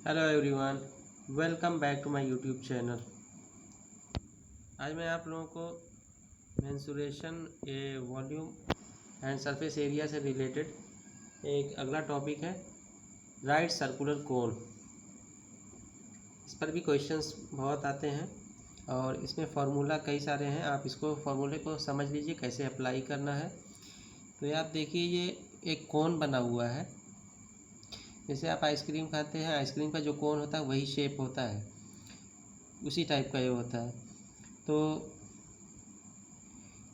Hello everyone, welcome back to my YouTube channel. आज मैं आप लोगों को mensuration a volume and surface area से रिलेटेड एक अगला टॉपिक है राइट सर्कुलर कोन। इस पर भी क्वेश्चंस बहुत आते हैं और इसमें फार्मूला कई सारे हैं। आप इसको फार्मूले को समझ लीजिए कैसे अप्लाई करना है। तो ये आप देखिए, ये एक कोन बना हुआ है। जैसे आप आइसक्रीम खाते हैं, आइसक्रीम का जो कोन होता है वही शेप होता है, उसी टाइप का ये होता है। तो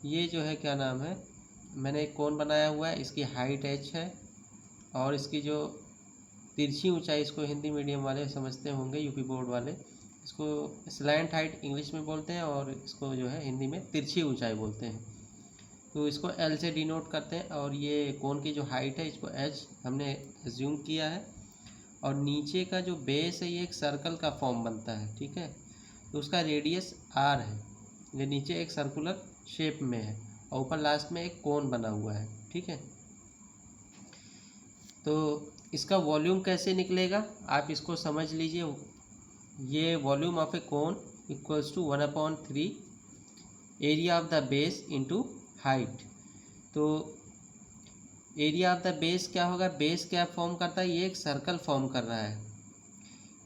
ये जो है क्या नाम है, मैंने एक कोन बनाया हुआ है। इसकी हाइट h है और इसकी जो तिरछी ऊंचाई, इसको हिंदी मीडियम वाले समझते होंगे, यूपी बोर्ड वाले इसको स्लैंट हाइट इंग्लिश में बोलते हैं और इसको जो है हिंदी में तिरछी ऊंचाई बोलते हैं। तो इसको L से डिनोट करते हैं और ये कोन की जो हाइट है इसको h हमने एज्यूम किया है। और नीचे का जो बेस है ये एक सर्कल का फॉर्म बनता है, ठीक है। तो उसका रेडियस r है। ये नीचे एक सर्कुलर शेप में है और ऊपर लास्ट में एक कोन बना हुआ है, ठीक है। तो इसका वॉल्यूम कैसे निकलेगा आप इसको समझ लीजिए। ये volume of a cone equals to 1/3 area of the base into height. तो एरिया ऑफ द बेस क्या होगा, बेस क्या फॉर्म करता है, ये एक सर्कल फॉर्म कर रहा है,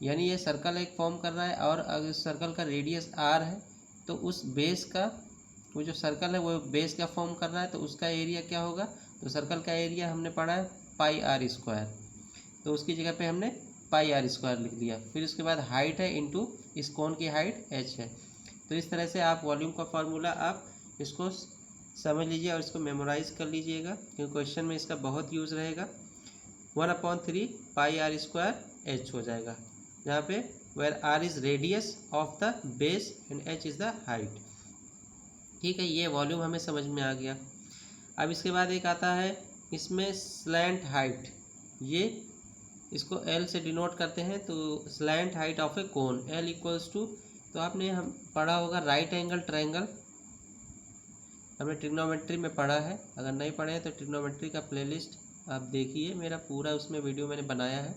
यानी ये सर्कल एक फॉर्म कर रहा है। और अगर सर्कल का रेडियस r है तो उस बेस का, वो जो सर्कल है वो बेस का फॉर्म कर रहा है, तो उसका एरिया क्या होगा। तो सर्कल का एरिया हमने पढ़ा है πr², तो उसकी जगह पे हमने πr² लिख दिया। फिर उसके बाद हाइट है इंटू इस कोन की हाइट h है। तो इस तरह से आप वॉल्यूम का फार्मूला आप इसको समझ लीजिए और इसको मेमोराइज कर लीजिएगा, क्योंकि क्वेश्चन में इसका बहुत यूज़ रहेगा। 1/3 πr² h हो जाएगा, जहाँ पे where r is radius of the base and h is the height, ठीक है। ये वॉल्यूम हमें समझ में आ गया। अब इसके बाद एक आता है इसमें स्लैंट हाइट। ये इसको L से डिनोट करते हैं। तो slant height of a cone L equals to, तो आपने हम पढ़ा होगा राइट एंगल ट्रायंगल, हमने ट्रिग्नोमेट्री में पढ़ा है। अगर नहीं पढ़े हैं तो ट्रिग्नोमेट्री का प्लेलिस्ट आप देखिए, मेरा पूरा उसमें वीडियो मैंने बनाया है।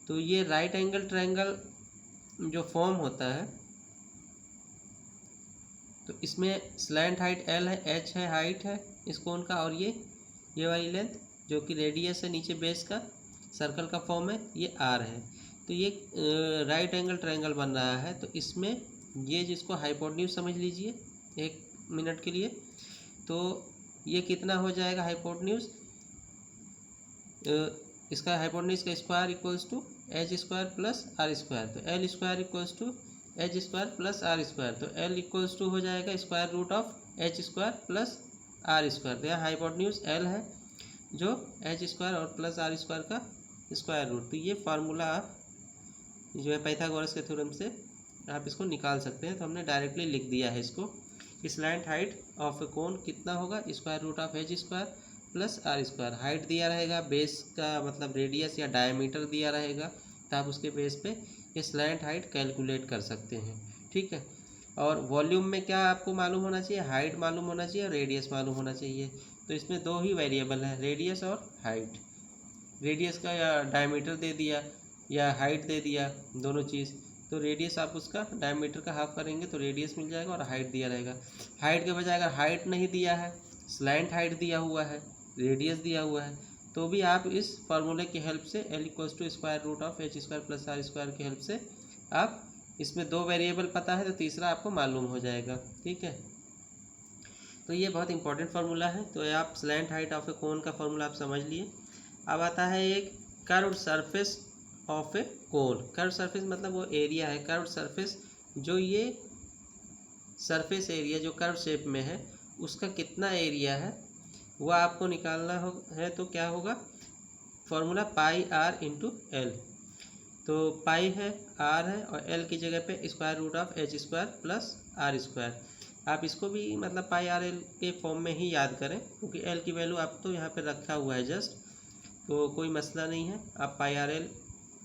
तो ये राइट एंगल ट्रायंगल जो फॉर्म होता है, तो इसमें स्लैंट हाइट L है, h है हाइट है इस कोन का, और ये वाली लेंथ जो कि रेडियस है नीचे बेस का, सर्कल का फॉर्म है, ये r है। तो ये राइट एंगल ट्रायंगल बन रहा है। तो इसमें ये जिसको हाइपोटेन्यूज समझ लीजिए एक मिनट के लिए, तो ये कितना हो जाएगा हाइपोटेन्यूज, इसका हाइपोटेन्यूज का square equals to h² plus r²। तो L² equals to h² plus r²। तो L इक्वल्स टू हो जाएगा square root of h² plus r²। तो यहाँ हाइपोटेन्यूज L है जो h² और प्लस r² का स्क्वायर रूट। तो ये फार्मूला आप जो है पाइथागोरस के थ्योरम से आप इसको निकाल सकते हैं। तो हमने डायरेक्टली लिख दिया है इसको। Slant height of a cone कितना होगा, square root of h² plus r²। Height दिया रहेगा, बेस का मतलब रेडियस या डायमीटर दिया रहेगा, तो आप उसके बेस पे ये स्लैंट हाइट कैलकुलेट कर सकते हैं, ठीक है। और वॉल्यूम में क्या आपको मालूम होना चाहिए, हाइट मालूम होना चाहिए और रेडियस मालूम होना चाहिए। तो इसमें दो ही वेरिएबल है, रेडियस और हाइट। रेडियस का या डायमीटर दे दिया या हाइट दे दिया, दोनों चीज़। तो रेडियस आप उसका डायमीटर का हाफ करेंगे तो रेडियस मिल जाएगा और हाइट दिया रहेगा। हाइट के बजाय अगर हाइट नहीं दिया है, स्लैंट हाइट दिया हुआ है, रेडियस दिया हुआ है, तो भी आप इस फार्मूले की हेल्प से L equals to square root of h² plus r² की हेल्प से आप, इसमें दो वेरिएबल पता है तो तीसरा आपको मालूम हो जाएगा, ठीक है। तो ये बहुत इंपॉर्टेंट फार्मूला है। तो आप स्लैंट हाइट ऑफ ए कोन का फार्मूला आप समझ लिए। अब आता है एक curved surface of a cone. Curved surface मतलब वो एरिया है, कर्व्ड सरफेस, जो ये सरफेस एरिया जो कर्व शेप में है उसका कितना एरिया है वो आपको निकालना है। तो क्या होगा, फॉर्मूला πr इंटू L। तो पाई है, r है और L की जगह पे square root of h² plus r²। आप इसको भी मतलब πr/L के फॉर्म में ही याद करें, क्योंकि L की वैल्यू आप तो यहाँ पे रखा हुआ है जस्ट, तो कोई मसला नहीं है। आप πr/L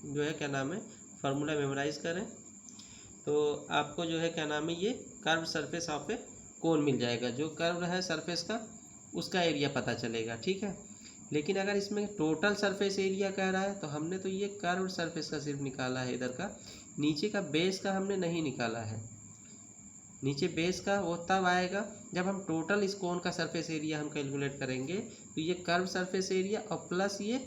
जो है क्या नाम है फार्मूला मेमोराइज करें, तो आपको जो है क्या नाम है ये कर्व सरफेस ऑफ ए कोन मिल जाएगा। जो कर्व है सरफेस का उसका एरिया पता चलेगा, ठीक है। लेकिन अगर इसमें टोटल सरफेस एरिया कह रहा है तो हमने तो ये कर्व्ड सरफेस का सिर्फ निकाला है इधर का, नीचे का बेस का हमने नहीं निकाला है। नीचे बेस का वो तब आएगा जब हम टोटल इस कोन का सरफेस एरिया हम कैलकुलेट करेंगे, तो ये कर्व सरफेस एरिया और प्लस ये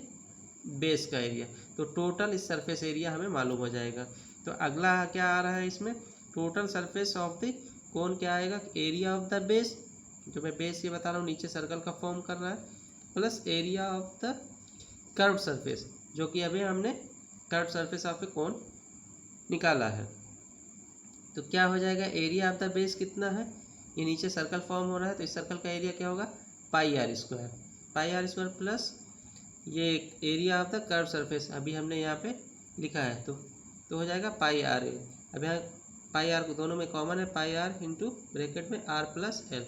बेस का एरिया, तो टोटल इस सरफेस एरिया हमें मालूम हो जाएगा। तो अगला क्या आ रहा है इसमें, total surface of the cone क्या आएगा, एरिया ऑफ द बेस, जो मैं बेस ये बता रहा हूँ नीचे सर्कल का फॉर्म कर रहा है, plus area of the curve surface, जो कि अभी हमने कर्व सरफेस ऑफ ए कोन निकाला है। तो क्या हो जाएगा, एरिया ऑफ द बेस कितना है, ये नीचे सर्कल फॉर्म हो रहा है तो इस सर्कल का एरिया क्या होगा, पाई आर स्क्वायर प्लस ये area of the curve surface अभी हमने यहाँ पे लिखा है, तो हो जाएगा पाई आर ए। अब यहाँ पाई आर को दोनों में कॉमन है, पाई आर इंटू ब्रैकेट में आर प्लस एल।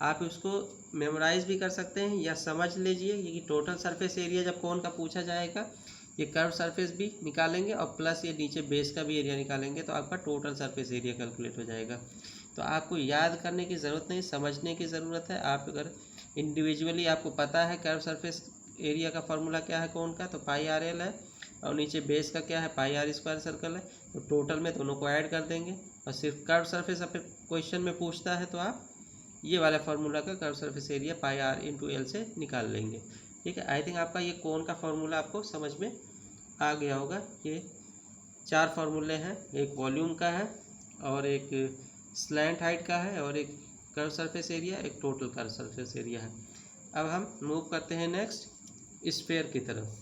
आप उसको मेमोराइज भी कर सकते हैं या समझ लीजिए, ये कि टोटल सरफेस एरिया जब कौन का पूछा जाएगा, ये कर्व सरफेस भी निकालेंगे और प्लस ये नीचे बेस का भी एरिया निकालेंगे, तो आपका टोटल सरफेस एरिया कैलकुलेट हो जाएगा। तो आपको याद करने की ज़रूरत नहीं, समझने की ज़रूरत है। आप अगर इंडिविजुअली आपको पता है कर्व सरफेस एरिया का फॉर्मूला क्या है कौन का, तो पाई आर एल है, और नीचे बेस का क्या है, पाई आर स्क्वायर सर्कल है, तो टोटल में दोनों को ऐड कर देंगे। और सिर्फ कर्व सरफेस अगर क्वेश्चन में पूछता है तो आप ये वाला फार्मूला का curve surface area pi r into L से निकाल लेंगे। ठीक है, आई थिंक आपका ये कोन का फार्मूला आपको समझ में आ गया होगा। ये 4 फार्मूले हैं, एक वॉल्यूम का है और एक स्लैंट हाइट का है और एक कर्व सरफेस एरिया, एक टोटल कर्व सरफेस एरिया है। अब हम मूव करते हैं नेक्स्ट स्फीयर की तरफ।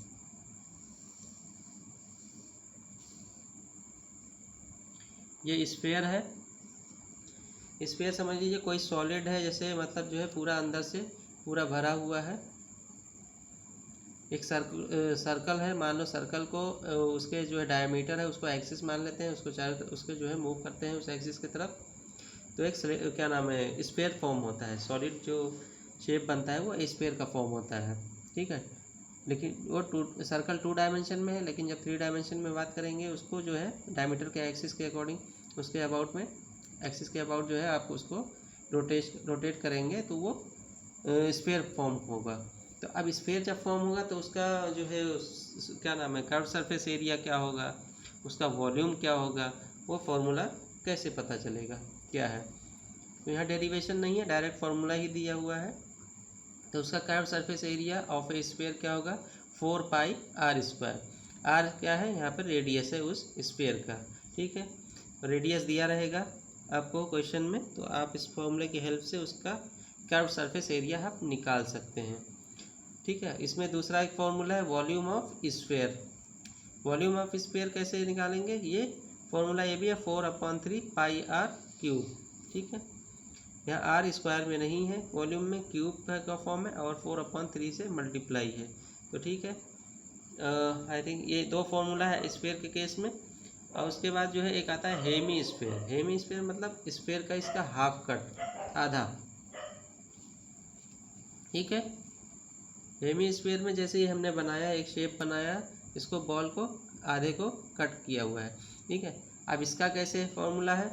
ये स्फीयर है, स्फीयर समझ लीजिए कोई सॉलिड है, जैसे मतलब जो है पूरा अंदर से पूरा भरा हुआ है। एक सर्कल है, मान लो सर्कल को उसके जो है डायमीटर है उसको एक्सिस मान लेते हैं, उसको चारों उसके जो है मूव करते हैं उस एक्सिस की तरफ, तो एक क्या नाम है स्फीयर फॉर्म होता है। सॉलिड जो शेप बनता है वो स्फीयर का फॉर्म होता है। ठीक है, लेकिन वो सर्कल 2 डायमेंशन में है, लेकिन जब 3 डायमेंशन में बात करेंगे उसको जो है डायमीटर के एक्सिस के अकॉर्डिंग उसके अबाउट में एक्सिस के अबाउट जो है आप उसको रोटेट करेंगे तो वो स्फीयर फॉर्म होगा। तो अब स्फीयर जब फॉर्म होगा तो उसका जो है क्या नाम है कर्व सरफेस एरिया क्या होगा, उसका वॉल्यूम क्या होगा, वो फार्मूला कैसे पता चलेगा क्या है। तो यहाँ डेरिवेशन नहीं है, डायरेक्ट फार्मूला ही दिया हुआ है। तो उसका curve surface area of A sphere क्या होगा, 4 पाई आर स्क्वायर। आर क्या है, यहाँ पर रेडियस है उस स्फीयर का। ठीक है, रेडियस दिया रहेगा आपको क्वेश्चन में, तो आप इस फॉर्मूले की हेल्प से उसका कर्व सरफेस एरिया आप निकाल सकते हैं। ठीक है, इसमें दूसरा एक फॉर्मूला है volume of sphere. Volume of sphere कैसे निकालेंगे, ये फॉर्मूला ये भी है 4/3 पाई आर क्यूब। ठीक है, यहाँ आर स्क्वायर में नहीं है, वॉल्यूम में क्यूब का फॉर्म है और 4/3 से मल्टीप्लाई है। तो ठीक है, आई थिंक ये 2 फॉर्मूला है स्फीयर के केस में। और उसके बाद जो है एक आता है हेमी स्फीयर। हेमी स्फीयर मतलब स्फीयर का इसका हाफ कट, आधा। ठीक है, हेमी स्फीयर में जैसे ही हमने बनाया एक शेप बनाया, इसको बॉल को आधे को कट किया हुआ है। ठीक है, अब इसका कैसे फॉर्मूला है,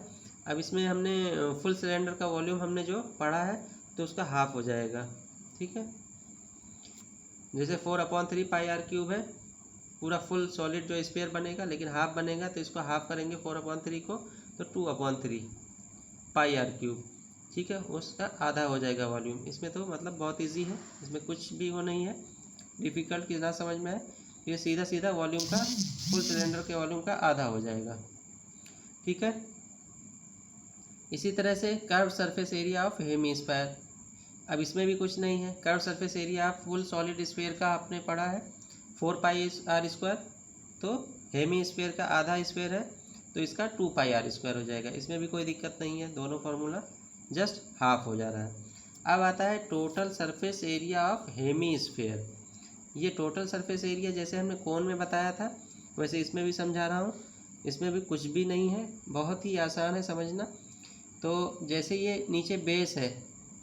अब इसमें हमने फुल सिलेंडर का वॉल्यूम हमने जो पढ़ा है तो उसका हाफ हो जाएगा। ठीक है, जैसे 4/3 पाई आर क्यूब है, पूरा फुल सॉलिड जो स्फीयर बनेगा, लेकिन हाफ बनेगा तो इसको हाफ करेंगे 4/3 को, तो 2/3 पाई आर क्यूब। ठीक है, उसका आधा हो जाएगा वॉल्यूम। इसमें तो मतलब बहुत इजी है, इसमें कुछ भी वो नहीं है डिफ़िकल्ट कि ना समझ में आए। ये सीधा सीधा वॉल्यूम का फुल सिलेंडर के वॉल्यूम का आधा हो जाएगा। ठीक है, इसी तरह से curve surface area of hemisphere. अब इसमें भी कुछ नहीं है, curve surface area of full solid sphere का आपने पढ़ा है 4 पाई आर स्क्वायर, तो हेमी स्फीयर का आधा स्फीयर है तो इसका 2 पाई आर स्क्वायर हो जाएगा। इसमें भी कोई दिक्कत नहीं है, दोनों फार्मूला जस्ट हाफ हो जा रहा है। अब आता है total surface area of hemisphere. ये टोटल सरफेस एरिया जैसे हमने कोन में बताया था वैसे इसमें भी समझा रहा हूँ। इसमें भी कुछ भी नहीं है, बहुत ही आसान है समझना। तो जैसे ये नीचे बेस है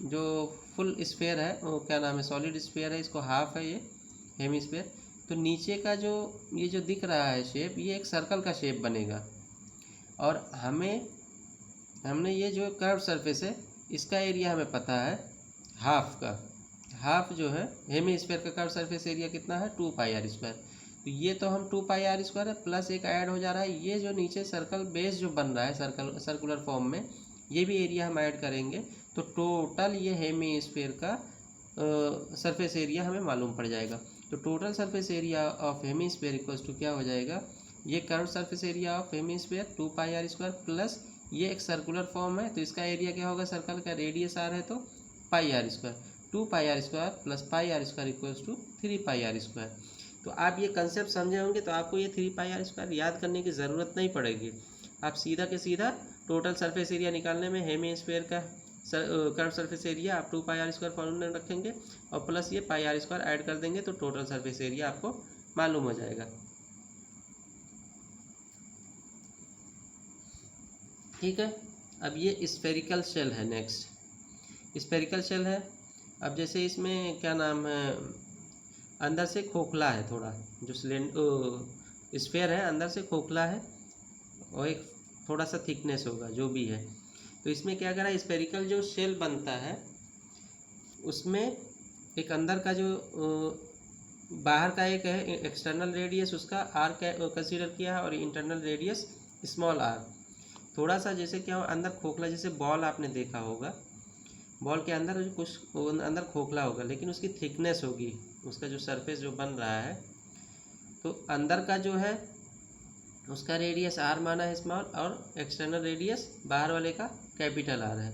जो फुल स्फीयर है, वो क्या नाम है सॉलिड स्फीयर है, इसको हाफ है ये हेमी स्फीयर, तो नीचे का जो ये जो दिख रहा है शेप, ये एक सर्कल का शेप बनेगा। और हमने ये जो कर्व सरफेस है इसका एरिया हमें पता है हाफ का, हाफ जो है हेमीस्फीयर का कर्व सरफेस एरिया कितना है 2πr²। तो ये तो हम 2πr² है प्लस एक ऐड हो जा रहा है, ये जो नीचे सर्कल बेस जो बन रहा है सर्कुलर फॉर्म में, ये भी एरिया हम ऐड करेंगे। तो टोटल ये हेमीस्फीयर का सरफेस एरिया हमें मालूम पड़ जाएगा। तो total surface area of hemisphere equals to क्या हो जाएगा, ये curve surface area of hemisphere 2πr² plus ये एक सर्कुलर फॉर्म है तो इसका एरिया क्या होगा, सर्कल का रेडियस r है तो πr², 2πr² plus πr² equals to 3πr²। तो आप ये कंसेप्ट समझे होंगे तो आपको ये 3πr² याद करने की ज़रूरत नहीं पड़ेगी। आप सीधा के सीधा टोटल सरफेस एरिया निकालने में हेमीस्फीयर का कर्व सरफेस एरिया आप 2πr² फॉर्मूला में रखेंगे और प्लस ये πr² ऐड कर देंगे तो टोटल सरफेस एरिया आपको मालूम हो जाएगा। ठीक है, अब ये स्फेरिकल शेल है। नेक्स्ट स्फेरिकल शेल है। अब जैसे इसमें क्या नाम है, अंदर से खोखला है थोड़ा, जो स्फेयर है अंदर से खोखला है और एक थोड़ा सा थिकनेस होगा जो भी है। तो इसमें क्या करा, स्फेरिकल जो शेल बनता है उसमें एक अंदर का जो बाहर का एक है एक्सटर्नल रेडियस, उसका आर कंसीडर किया है और इंटरनल रेडियस स्मॉल आर। थोड़ा सा जैसे क्या हो, अंदर खोखला, जैसे बॉल आपने देखा होगा, बॉल के अंदर कुछ अंदर खोखला होगा लेकिन उसकी थिकनेस होगी, उसका जो सरफेस जो बन रहा है, तो अंदर का जो है उसका रेडियस आर माना है स्मॉल और एक्सटर्नल रेडियस बाहर वाले का कैपिटल आर है।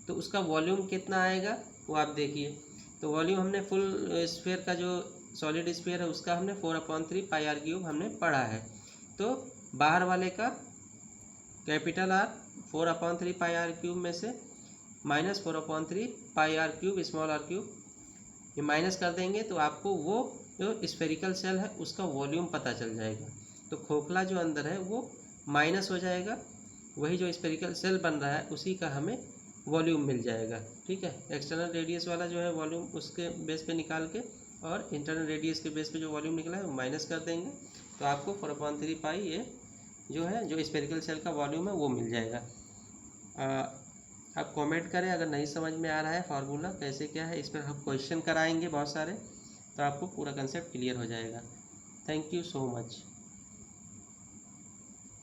तो उसका वॉल्यूम कितना आएगा वो आप देखिए। तो वॉल्यूम हमने फुल स्फीयर का जो सॉलिड स्फीयर है उसका हमने 4/3 πr³ हमने पढ़ा है। तो बाहर वाले का कैपिटल आर 4/3 πr³ में से माइनस 4/3 πr³ स्मॉल r³, ये माइनस कर देंगे तो आपको वो जो स्फेरिकल शेल है उसका वॉल्यूम पता चल जाएगा। तो खोखला जो अंदर है वो माइनस हो जाएगा, वही जो स्फेरिकल शेल बन रहा है उसी का हमें वॉल्यूम मिल जाएगा। ठीक है, एक्सटर्नल रेडियस वाला जो है वॉल्यूम उसके बेस पे निकाल के और इंटरनल रेडियस के बेस पे जो वॉल्यूम निकला है वो माइनस कर देंगे तो आपको 4/3 पाई ये जो है जो स्फेरिकल शेल का वॉल्यूम है वो मिल जाएगा। आप कमेंट करें अगर नहीं समझ में आ रहा है फार्मूला कैसे क्या है, इस पर हम क्वेश्चन कराएंगे बहुत सारे, तो आपको पूरा कंसेप्ट क्लियर हो जाएगा। Thank you so much.